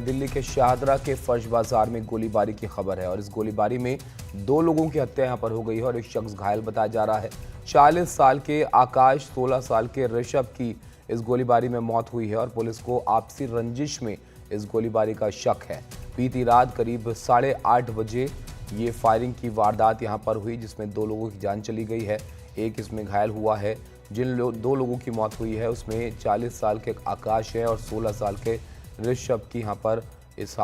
दिल्ली के शाहदरा के फर्श बाजार में गोलीबारी की खबर है और इस गोलीबारी में 2 लोगों की हत्या यहां पर हो गई है और एक शख्स घायल बताया जा रहा है। 40 साल के आकाश, 16 साल के ऋषभ की इस गोलीबारी में मौत हुई है और पुलिस को आपसी रंजिश में इस गोलीबारी का शक है। बीती रात करीब 8:30 बजे ये फायरिंग की वारदात यहां पर हुई जिसमें 2 लोगों की जान चली गई है, एक इसमें घायल हुआ है। जिन 2 लोगों की मौत हुई है उसमें 40 साल के आकाश है और 16 साल के ऋषभ की यहाँ पर इस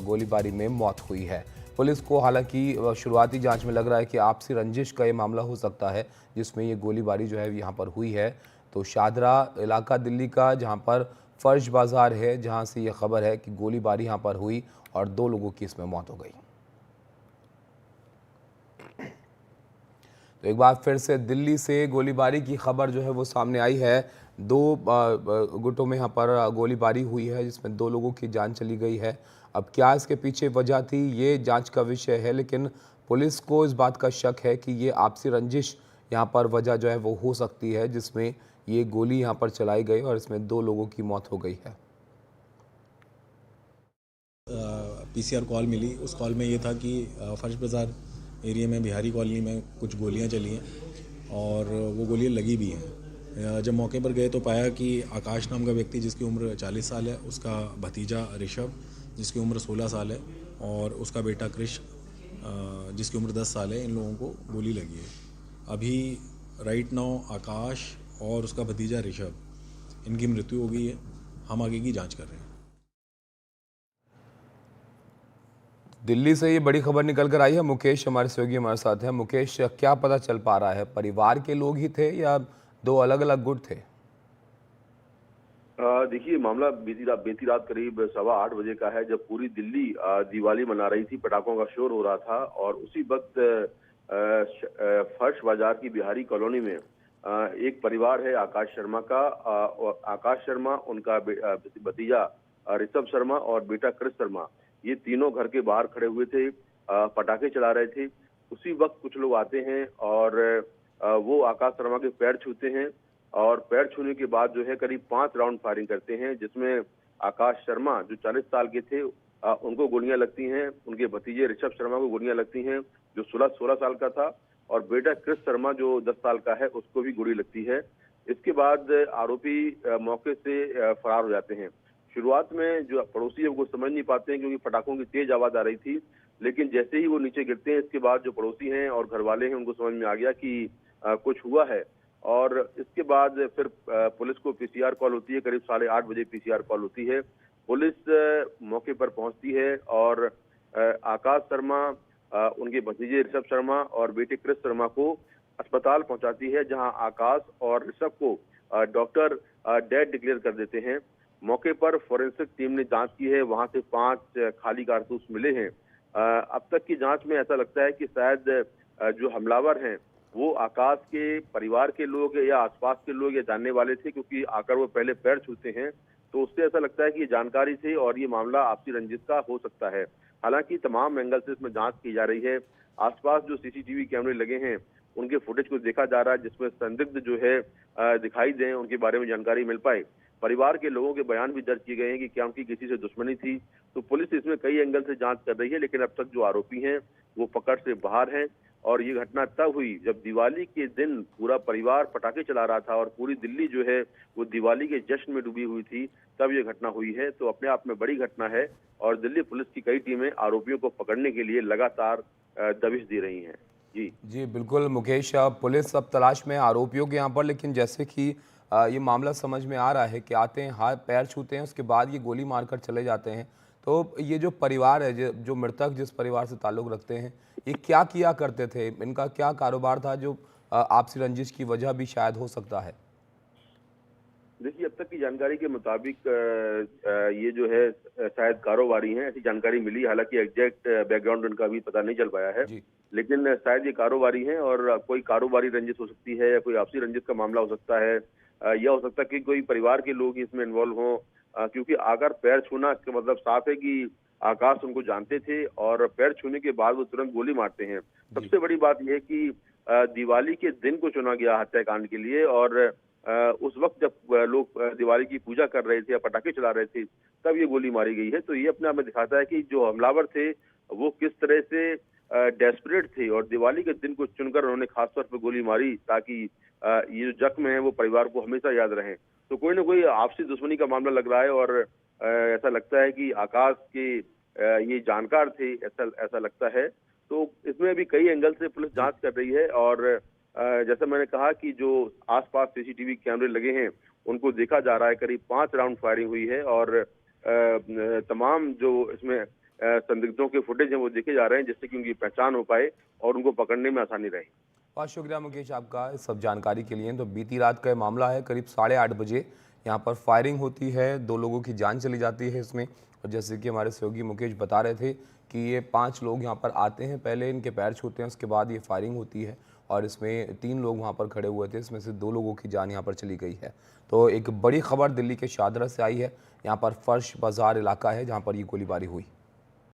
गोलीबारी में मौत हुई है। पुलिस को हालांकि शुरुआती जांच में लग रहा है कि आपसी रंजिश का ये मामला हो सकता है जिसमें ये गोलीबारी जो है यहाँ पर हुई है। तो शाहदरा इलाका दिल्ली का जहाँ पर फर्श बाजार है, जहाँ से ये खबर है कि गोलीबारी यहाँ पर हुई और 2 लोगों की इसमें मौत हो गई। तो एक बार फिर से दिल्ली से गोलीबारी की खबर जो है वो सामने आई है। 2 गुटों में यहाँ पर गोलीबारी हुई है जिसमें 2 लोगों की जान चली गई है। अब क्या इसके पीछे वजह थी ये जांच का विषय है, लेकिन पुलिस को इस बात का शक है कि ये आपसी रंजिश यहाँ पर वजह जो है वो हो सकती है जिसमें ये गोली यहाँ पर चलाई गई और इसमें 2 लोगों की मौत हो गई है। पीसीआर कॉल मिली। उस कॉल में ये था कि फर्श बाज़ार एरिया में बिहारी कॉलोनी में कुछ गोलियां चली हैं और वो गोलियां लगी भी हैं। जब मौके पर गए तो पाया कि आकाश नाम का व्यक्ति जिसकी उम्र 40 साल है, उसका भतीजा ऋषभ जिसकी उम्र 16 साल है और उसका बेटा कृष जिसकी उम्र 10 साल है, इन लोगों को गोली लगी है। अभी राइट नाउ आकाश और उसका भतीजा ऋषभ, इनकी मृत्यु हो गई है। हम आगे की जाँच कर रहे हैं। दिल्ली से ये बड़ी खबर निकल कर आई है। मुकेश हमारे सहयोगी हमारे साथ हैं। मुकेश, क्या पता चल पा रहा है, परिवार के लोग ही थे या 2 अलग अलग गुट थे? देखिए, मामला बीती रात करीब 8:15 बजे का है, जब पूरी दिल्ली दिवाली मना रही थी, पटाखों का शोर हो रहा था और उसी वक्त फर्श बाजार की बिहारी कॉलोनी में एक परिवार है आकाश शर्मा का। आकाश शर्मा, उनका भतीजा ऋषभ शर्मा और बेटा कृष शर्मा, ये तीनों घर के बाहर खड़े हुए थे, पटाखे चला रहे थे। उसी वक्त कुछ लोग आते हैं और वो आकाश शर्मा के पैर छूते हैं और पैर छूने के बाद जो है करीब 5 राउंड फायरिंग करते हैं, जिसमें आकाश शर्मा जो 40 साल के थे उनको गोलियां लगती हैं, उनके भतीजे ऋषभ शर्मा को गोलियां लगती हैं जो 16 साल का था, और बेटा कृष शर्मा जो 10 साल का है उसको भी गोली लगती है। इसके बाद आरोपी मौके से फरार हो जाते हैं। शुरुआत में जो पड़ोसी है वो समझ नहीं पाते हैं क्योंकि पटाखों की तेज आवाज आ रही थी, लेकिन जैसे ही वो नीचे गिरते हैं इसके बाद जो पड़ोसी हैं और घर वाले हैं उनको समझ में आ गया कि कुछ हुआ है। और इसके बाद फिर पुलिस को पीसीआर कॉल होती है, करीब 8:30 बजे पीसीआर कॉल होती है। पुलिस मौके पर पहुंचती है और आकाश शर्मा, उनके भतीजे ऋषभ शर्मा और बेटे कृष शर्मा को अस्पताल पहुंचाती है, जहां आकाश और ऋषभ को डॉक्टर डेड डिक्लेयर कर देते हैं। मौके पर फोरेंसिक टीम ने जांच की है, वहां से 5 खाली कारतूस मिले हैं। अब तक की जांच में ऐसा लगता है कि शायद जो हमलावर हैं वो आकाश के परिवार के लोग या आसपास के लोग या जानने वाले थे, क्योंकि आकर वो पहले पैर छूते हैं, तो उससे ऐसा लगता है कि ये जानकारी थी और ये मामला आपसी रंजिश का हो सकता है। हालांकि तमाम एंगल से इसमें जांच की जा रही है। आसपास जो सीसीटीवी कैमरे लगे हैं उनके फुटेज को देखा जा रहा है, जिसमें संदिग्ध जो है दिखाई दें, उनके बारे में जानकारी मिल पाए। परिवार के लोगों के बयान भी दर्ज किए गए हैं कि क्या उनकी किसी से दुश्मनी थी। तो पुलिस इसमें कई एंगल से जांच कर रही है, लेकिन अब तक जो आरोपी हैं वो पकड़ से बाहर हैं। और ये घटना तब हुई जब दिवाली के दिन पूरा परिवार पटाखे चला रहा था और पूरी दिल्ली जो है वो दिवाली के जश्न में डूबी हुई थी, तब ये घटना हुई है। तो अपने आप में बड़ी घटना है और दिल्ली पुलिस की कई टीमें आरोपियों को पकड़ने के लिए लगातार दबिश दे रही हैं। जी जी बिल्कुल मुकेश, पुलिस अब तलाश में है आरोपियों के यहाँ पर, लेकिन जैसे कि ये मामला समझ में आ रहा है कि आते हैं, हाथ पैर छूते हैं, उसके बाद ये गोली मारकर चले जाते हैं। तो ये जो परिवार है, जो मृतक जिस परिवार से ताल्लुक़ रखते हैं, ये क्या किया करते थे, इनका क्या कारोबार था जो आपसी रंजिश की वजह भी शायद हो सकता है? देखिए, अब तक की जानकारी के मुताबिक ये जो है शायद कारोबारी हैं, ऐसी जानकारी मिली। हालांकि एग्जैक्ट बैकग्राउंड उनका अभी पता नहीं चल पाया है, जी। लेकिन शायद ये कारोबारी हैं और कोई कारोबारी रंजिश हो सकती है या कोई आपसी रंजिश का मामला हो सकता है, या हो सकता है कि कोई परिवार के लोग ही इसमें इन्वॉल्व हों, क्योंकि अगर पैर छूना इसका मतलब साफ है कि आकाश उनको जानते थे और पैर छूने के बाद वो तुरंत गोली मारते हैं। जी। सबसे बड़ी बात यह है कि दिवाली के दिन को चुना गया हत्याकांड के लिए और उस वक्त जब लोग दिवाली की पूजा कर रहे थे या पटाखे चला रहे थे, तब ये गोली मारी गई है। तो ये अपने आप में दिखाता है कि जो हमलावर थे वो किस तरह से डेस्परेट थे और दिवाली के दिन को चुनकर उन्होंने खासतौर पर गोली मारी ताकि ये जो जख्म है वो परिवार को हमेशा याद रहे। तो कोई ना कोई आपसी दुश्मनी का मामला लग रहा है और ऐसा लगता है कि आकाश के ये जानकार थे, ऐसा लगता है। तो इसमें भी कई एंगल से पुलिस जांच कर रही है और जैसा मैंने कहा कि जो आसपास सीसीटीवी कैमरे लगे हैं उनको देखा जा रहा है। करीब 5 राउंड फायरिंग हुई है और तमाम जो इसमें संदिग्धों के फुटेज हैं वो देखे जा रहे हैं जिससे कि उनकी पहचान हो पाए और उनको पकड़ने में आसानी रहे। बहुत शुक्रिया मुकेश आपका इस सब जानकारी के लिए। तो बीती रात का ये मामला है, करीब 8:30 बजे यहाँ पर फायरिंग होती है, 2 लोगों की जान चली जाती है इसमें। और जैसे कि हमारे सहयोगी मुकेश बता रहे थे कि ये 5 लोग यहाँ पर आते हैं, पहले इनके पैर छूते हैं, उसके बाद ये फायरिंग होती है और इसमें 3 लोग वहाँ पर खड़े हुए थे, इसमें से 2 लोगों की जान यहाँ पर चली गई है। तो एक बड़ी खबर दिल्ली के शाहदरा से आई है। यहाँ पर फर्श बाजार इलाका है जहाँ पर ये गोलीबारी हुई।